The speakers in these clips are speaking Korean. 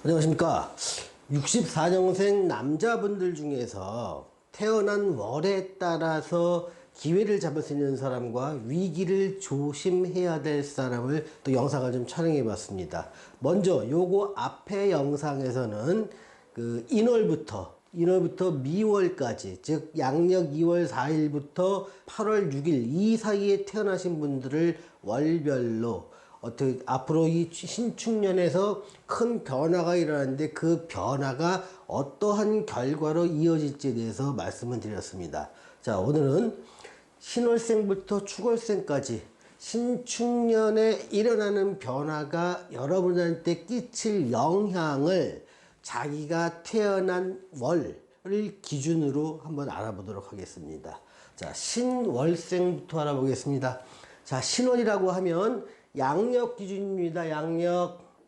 안녕하십니까. 64년생 남자분들 중에서 태어난 월에 따라서 기회를 잡을 수 있는 사람과 위기를 조심해야 될 사람을 또 영상을 좀 촬영해 봤습니다. 먼저 요거 앞에 영상에서는 그 인월부터 미월까지, 즉 양력 2월 4일부터 8월 6일 이 사이에 태어나신 분들을 월별로 어떻게 앞으로 이 신축년에서 큰 변화가 일어나는데 그 변화가 어떠한 결과로 이어질지에 대해서 말씀을 드렸습니다. 자, 오늘은 신월생부터 축월생까지 신축년에 일어나는 변화가 여러분한테 끼칠 영향을 자기가 태어난 월을 기준으로 한번 알아보도록 하겠습니다. 자, 신월생부터 알아보겠습니다. 자, 신월이라고 하면 양력 기준입니다.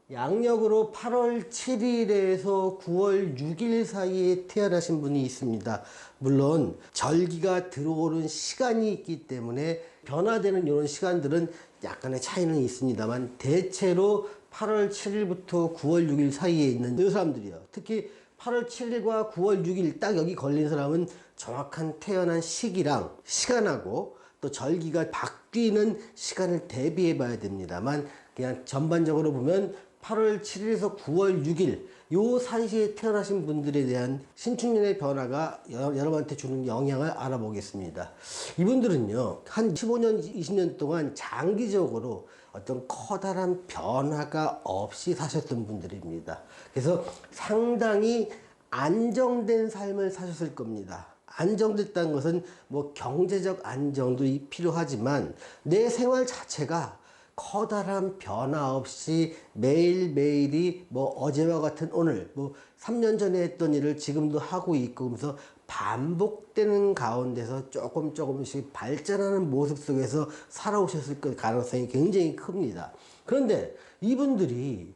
양력으로 8월 7일에서 9월 6일 사이에 태어나신 분이 있습니다. 물론 절기가 들어오는 시간이 있기 때문에 변화되는 이런 시간들은 약간의 차이는 있습니다만 대체로 8월 7일부터 9월 6일 사이에 있는 이 사람들이요. 특히 8월 7일과 9월 6일 딱 여기 걸린 사람은 정확한 태어난 시기랑 시간하고 또 절기가 바뀌는 시간을 대비해 봐야 됩니다만 그냥 전반적으로 보면 8월 7일에서 9월 6일 요 사이에 태어나신 분들에 대한 신축년의 변화가 여러분한테 주는 영향을 알아보겠습니다. 이분들은요, 한 15년, 20년 동안 장기적으로 어떤 커다란 변화가 없이 사셨던 분들입니다. 그래서 상당히 안정된 삶을 사셨을 겁니다. 안정됐다는 것은 뭐 경제적 안정도 필요하지만 내 생활 자체가 커다란 변화 없이 매일매일이 뭐 어제와 같은 오늘, 뭐 3년 전에 했던 일을 지금도 하고 있고 그러면서 반복되는 가운데서 조금씩 발전하는 모습 속에서 살아오셨을 가능성이 굉장히 큽니다. 그런데 이분들이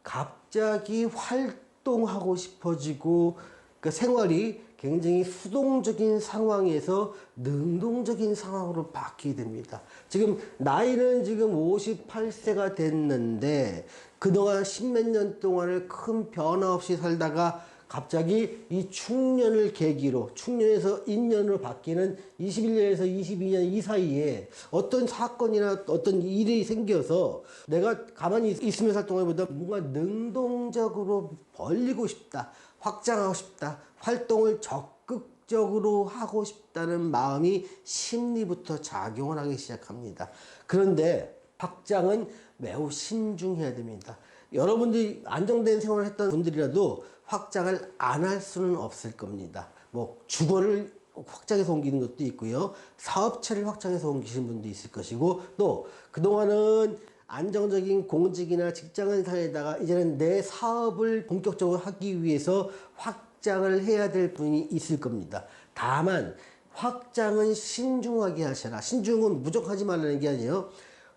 갑자기 활동하고 싶어지고 그 생활이 굉장히 수동적인 상황에서 능동적인 상황으로 바뀌게 됩니다. 지금 나이는 지금 58세가 됐는데 그동안 십몇 년 동안을 큰 변화 없이 살다가 갑자기 이 축년을 계기로 축년에서 인년으로 바뀌는 21년에서 22년 이 사이에 어떤 사건이나 어떤 일이 생겨서 내가 가만히 있으면서 할 동안보다 뭔가 능동적으로 벌리고 싶다, 확장하고 싶다, 활동을 적극적으로 하고 싶다는 마음이 심리부터 작용을 하기 시작합니다. 그런데 확장은 매우 신중해야 됩니다. 여러분들이 안정된 생활을 했던 분들이라도 확장을 안 할 수는 없을 겁니다. 뭐 주거를 확장해서 옮기는 것도 있고요. 사업체를 확장해서 옮기시는 분도 있을 것이고 또 그동안은 안정적인 공직이나 직장을 다니다가 이제는 내 사업을 본격적으로 하기 위해서 확장을 해야 될 분이 있을 겁니다. 다만 확장은 신중하게 하셔라. 신중은 무조건 하지 말라는 게 아니에요.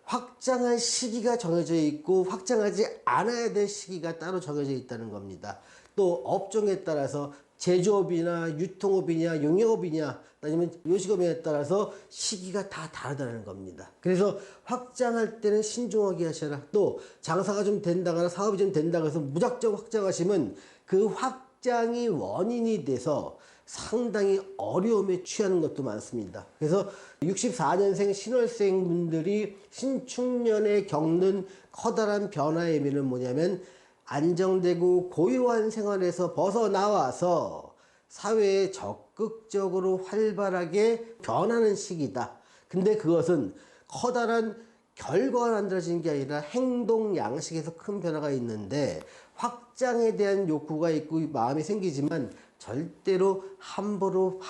확장할 시기가 정해져 있고 확장하지 않아야 될 시기가 따로 정해져 있다는 겁니다. 또 업종에 따라서 제조업이나 유통업이냐 용역업이냐 아니면 요식업에 따라서 시기가 다 다르다는 겁니다. 그래서 확장할 때는 신중하게 하셔라. 또 장사가 좀 된다거나 사업이 좀 된다고 해서 무작정 확장하시면 그 확장이 원인이 돼서 상당히 어려움에 취하는 것도 많습니다. 그래서 64년생 신월생 분들이 신축년에 겪는 커다란 변화의 의미는 뭐냐면 안정되고 고요한 생활에서 벗어나와서 사회에 적극적으로 활발하게 변하는 시기다. 근데 그것은 커다란 결과가 만들어지는 게 아니라 행동 양식에서 큰 변화가 있는데 확장에 대한 욕구가 있고 마음이 생기지만 절대로 함부로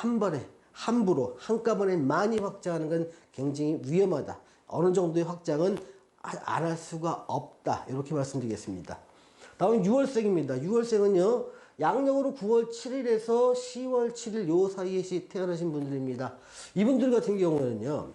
한꺼번에 많이 확장하는 건 굉장히 위험하다. 어느 정도의 확장은 안 할 수가 없다. 이렇게 말씀드리겠습니다. 다음 6월생입니다. 6월생은요. 양력으로 9월 7일에서 10월 7일 요 사이에 태어나신 분들입니다. 이분들 같은 경우는요.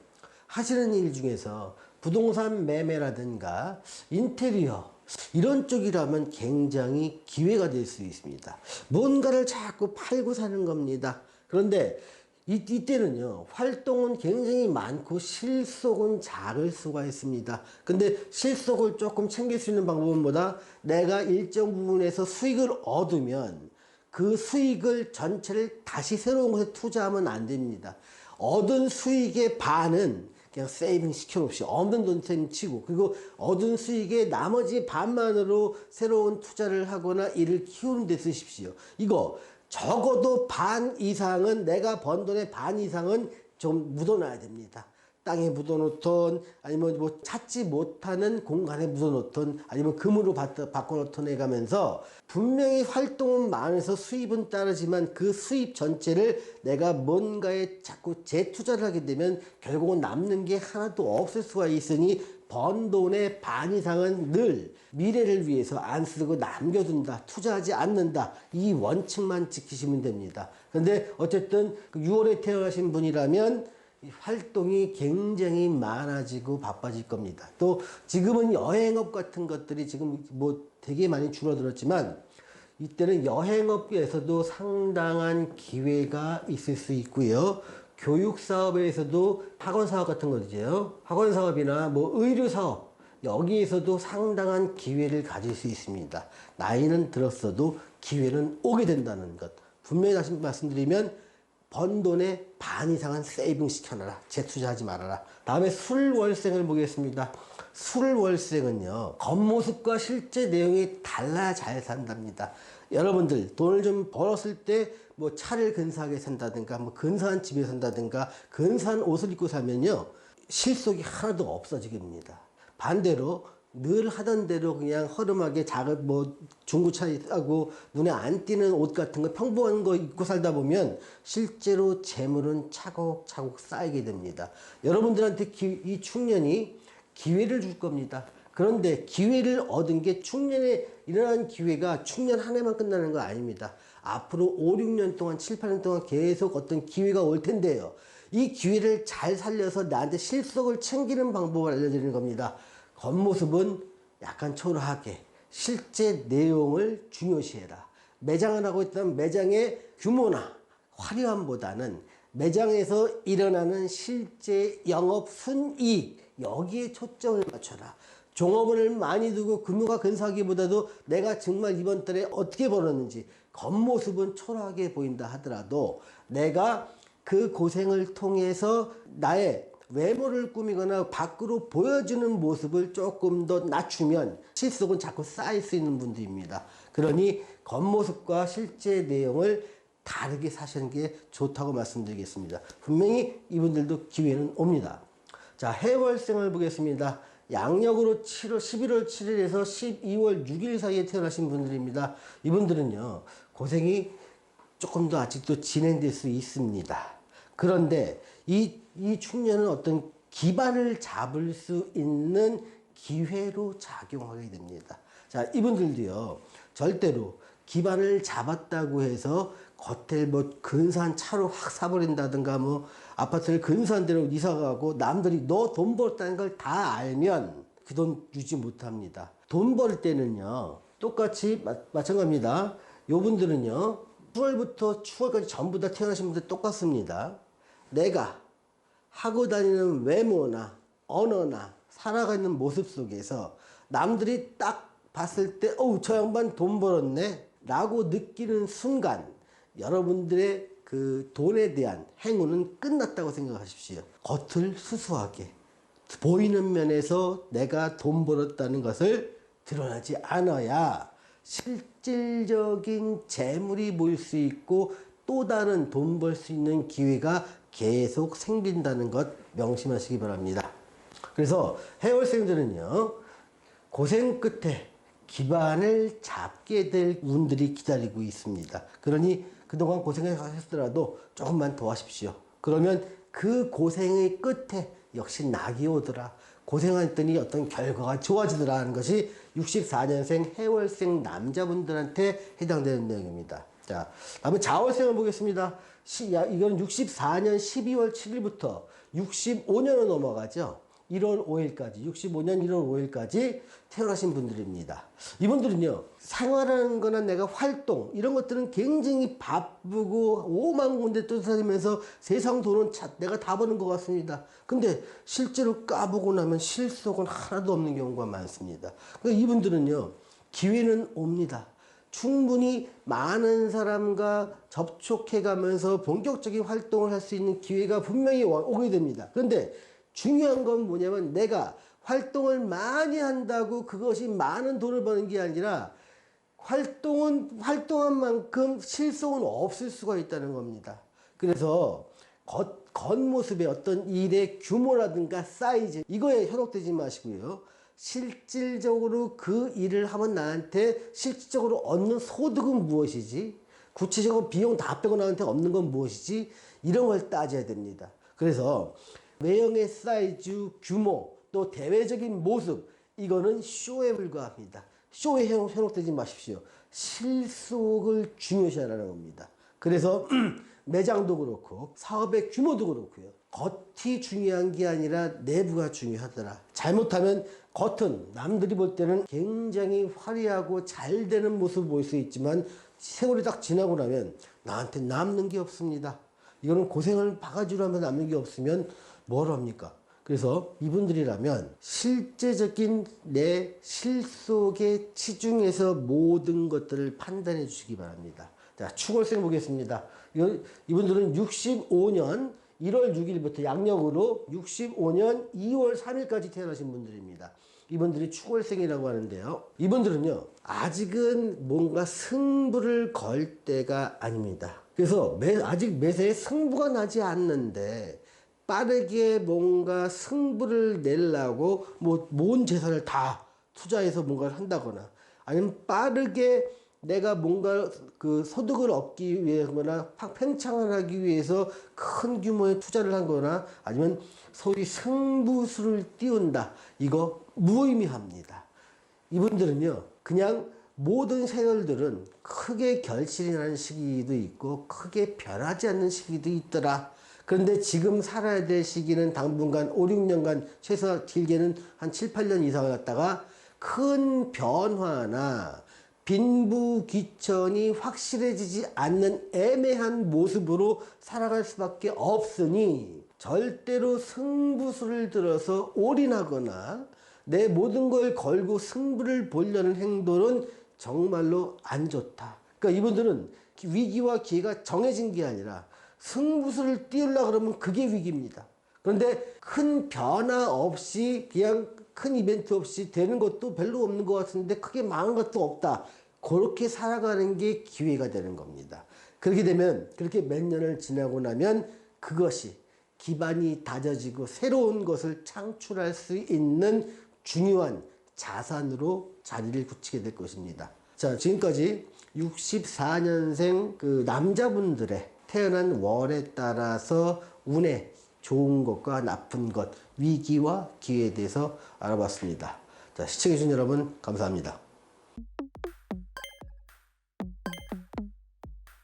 하시는 일 중에서 부동산 매매라든가 인테리어 이런 쪽이라면 굉장히 기회가 될 수 있습니다. 뭔가를 자꾸 팔고 사는 겁니다. 그런데 이때는요, 활동은 굉장히 많고 실속은 작을 수가 있습니다. 근데 실속을 조금 챙길 수 있는 방법은 뭐다? 내가 일정 부분에서 수익을 얻으면 그 수익을 전체를 다시 새로운 곳에 투자하면 안 됩니다. 얻은 수익의 반은 그냥 세이빙 시켜놓으시 없는 돈 셈 치고, 그리고 얻은 수익의 나머지 반만으로 새로운 투자를 하거나 일을 키우는 데 쓰십시오. 이거 적어도 반 이상은, 내가 번 돈의 반 이상은 좀 묻어놔야 됩니다. 땅에 묻어놓던, 아니면 뭐 찾지 못하는 공간에 묻어놓던, 아니면 금으로 바꿔놓던 해가면서, 분명히 활동은 많아서 수입은 따르지만 그 수입 전체를 내가 뭔가에 자꾸 재투자를 하게 되면 결국은 남는 게 하나도 없을 수가 있으니, 번 돈의 반 이상은 늘 미래를 위해서 안 쓰고 남겨둔다, 투자하지 않는다, 이 원칙만 지키시면 됩니다. 근데 어쨌든 6월에 태어나신 분이라면 활동이 굉장히 많아지고 바빠질 겁니다. 또 지금은 여행업 같은 것들이 지금 뭐 되게 많이 줄어들었지만, 이때는 여행업에서도 상당한 기회가 있을 수 있고요. 교육사업에서도 학원사업 같은 거죠. 학원사업이나 뭐 의료사업, 여기에서도 상당한 기회를 가질 수 있습니다. 나이는 들었어도 기회는 오게 된다는 것. 분명히 다시 말씀드리면, 번 돈의 반 이상은 세이빙 시켜놔라. 재투자하지 말아라. 다음에 술월생을 보겠습니다. 술월생은요, 겉모습과 실제 내용이 달라야 잘 산답니다. 여러분들 돈을 좀 벌었을 때 뭐 차를 근사하게 산다든가, 뭐 근사한 집에 산다든가, 근사한 옷을 입고 사면요, 실속이 하나도 없어지게 됩니다. 반대로 늘 하던 대로 그냥 허름하게 작은 뭐 중고차 하고 눈에 안 띄는 옷 같은 거 평범한 거 입고 살다 보면 실제로 재물은 차곡차곡 쌓이게 됩니다. 여러분들한테 이 충년이 기회를 줄 겁니다. 그런데 기회를 얻은 게, 충년에 일어난 기회가 충년 한 해만 끝나는 거 아닙니다. 앞으로 5, 6년 동안, 7, 8년 동안 계속 어떤 기회가 올 텐데요. 이 기회를 잘 살려서 나한테 실속을 챙기는 방법을 알려드리는 겁니다. 겉모습은 약간 초라하게, 실제 내용을 중요시해라. 매장을 하고 있다면 매장의 규모나 화려함보다는 매장에서 일어나는 실제 영업 순이익, 여기에 초점을 맞춰라. 종업원을 많이 두고 근무가 근사하기보다도 내가 정말 이번 달에 어떻게 벌었는지, 겉모습은 초라하게 보인다 하더라도 내가 그 고생을 통해서 나의 외모를 꾸미거나 밖으로 보여주는 모습을 조금 더 낮추면 실속은 자꾸 쌓일 수 있는 분들입니다. 그러니 겉모습과 실제 내용을 다르게 사시는 게 좋다고 말씀드리겠습니다. 분명히 이분들도 기회는 옵니다. 자, 해월생을 보겠습니다. 양력으로 11월 7일에서 12월 6일 사이에 태어나신 분들입니다. 이분들은요, 고생이 조금 더 아직도 진행될 수 있습니다. 그런데 이 충년은 어떤 기반을 잡을 수 있는 기회로 작용하게 됩니다. 자, 이분들도요, 절대로 기반을 잡았다고 해서 겉에 뭐 근사한 차로 확 사버린다든가, 뭐 아파트를 근사한 데로 이사가고 남들이 너 돈 벌었다는 걸 다 알면 그 돈 유지 못합니다. 돈 벌 때는요, 똑같이 마찬가지입니다. 요분들은요, 9월부터 추월까지 전부 다 태어나신 분들 똑같습니다. 내가 하고 다니는 외모나 언어나 살아가는 모습 속에서 남들이 딱 봤을 때, 어우, 저 양반 돈 벌었네 라고 느끼는 순간, 여러분들의 그 돈에 대한 행운은 끝났다고 생각하십시오. 겉을 수수하게 보이는 면에서 내가 돈 벌었다는 것을 드러나지 않아야 실질적인 재물이 모일 수 있고 또 다른 돈 벌 수 있는 기회가 계속 생긴다는 것 명심하시기 바랍니다. 그래서 해월생들은요, 고생 끝에 기반을 잡게 될 운들이 기다리고 있습니다. 그러니 그동안 고생을 하셨더라도 조금만 더 하십시오. 그러면 그 고생의 끝에 역시 낙이 오더라, 고생했더니 어떤 결과가 좋아지더라 하는 것이 64년생 해월생 남자분들한테 해당되는 내용입니다. 자, 다음에 자월생을 보겠습니다. 이건 64년 12월 7일부터 65년으로 넘어가죠. 1월 5일까지, 65년 1월 5일까지 태어나신 분들입니다. 이분들은요, 생활하는 거나 내가 활동, 이런 것들은 굉장히 바쁘고 오만 군데 쫓아다니면서 세상 돈은 내가 다 버는 것 같습니다. 근데 실제로 까보고 나면 실속은 하나도 없는 경우가 많습니다. 그러니까 이분들은요, 기회는 옵니다. 충분히 많은 사람과 접촉해 가면서 본격적인 활동을 할 수 있는 기회가 분명히 오게 됩니다. 그런데 중요한 건 뭐냐면 내가 활동을 많이 한다고 그것이 많은 돈을 버는 게 아니라 활동한 만큼 실속은 없을 수가 있다는 겁니다. 그래서 겉모습의 어떤 일의 규모라든가 사이즈, 이거에 현혹되지 마시고요. 실질적으로 그 일을 하면 나한테 실질적으로 얻는 소득은 무엇이지? 구체적으로 비용 다 빼고 나한테 얻는 건 무엇이지? 이런 걸 따져야 됩니다. 그래서 외형의 사이즈, 규모, 또 대외적인 모습, 이거는 쇼에 불과합니다. 쇼에 현혹되지 마십시오. 실속을 중요시하라는 겁니다. 그래서 매장도 그렇고 사업의 규모도 그렇고요. 겉이 중요한 게 아니라 내부가 중요하더라. 잘못하면 겉은 남들이 볼 때는 굉장히 화려하고 잘 되는 모습을 보일 수 있지만 세월이 딱 지나고 나면 나한테 남는 게 없습니다. 이거는 고생을 바가지로 하면 남는 게 없으면 뭘 합니까? 그래서 이분들이라면 실제적인 내 실속에 치중해서 모든 것들을 판단해 주시기 바랍니다. 자, 축월생 보겠습니다. 이분들은 65년 1월 6일부터 양력으로 65년 2월 3일까지 태어나신 분들입니다. 이분들이 축월생이라고 하는데요. 이분들은요, 아직은 뭔가 승부를 걸 때가 아닙니다. 그래서 아직 매사에 승부가 나지 않는데 빠르게 뭔가 승부를 내려고 온 재산을 다 투자해서 뭔가를 한다거나 아니면 빠르게 내가 뭔가 그 소득을 얻기 위해서나 팽창을 하기 위해서 큰 규모의 투자를 한거나 아니면 소위 승부수를 띄운다. 이거 무의미합니다. 이분들은요, 그냥 모든 세월들은 크게 결실이 나는 시기도 있고 크게 변하지 않는 시기도 있더라. 그런데 지금 살아야 될 시기는 당분간 5, 6년간 최소 길게는 한 7, 8년 이상을 갖다가 큰 변화나 빈부귀천이 확실해지지 않는 애매한 모습으로 살아갈 수밖에 없으니 절대로 승부수를 들어서 올인하거나 내 모든 걸 걸고 승부를 보려는 행동은 정말로 안 좋다. 그러니까 이분들은 위기와 기회가 정해진 게 아니라 승부수를 띄우려고 그러면 그게 위기입니다. 그런데 큰 변화 없이 그냥 큰 이벤트 없이 되는 것도 별로 없는 것 같은데 크게 망한 것도 없다. 그렇게 살아가는 게 기회가 되는 겁니다. 그렇게 되면 그렇게 몇 년을 지나고 나면 그것이 기반이 다져지고 새로운 것을 창출할 수 있는 중요한 자산으로 자리를 굳히게 될 것입니다. 자, 지금까지 64년생 그 남자분들의 태어난 월에 따라서 운에 좋은 것과 나쁜 것, 위기와 기회에 대해서 알아봤습니다. 자, 시청해주신 여러분 감사합니다.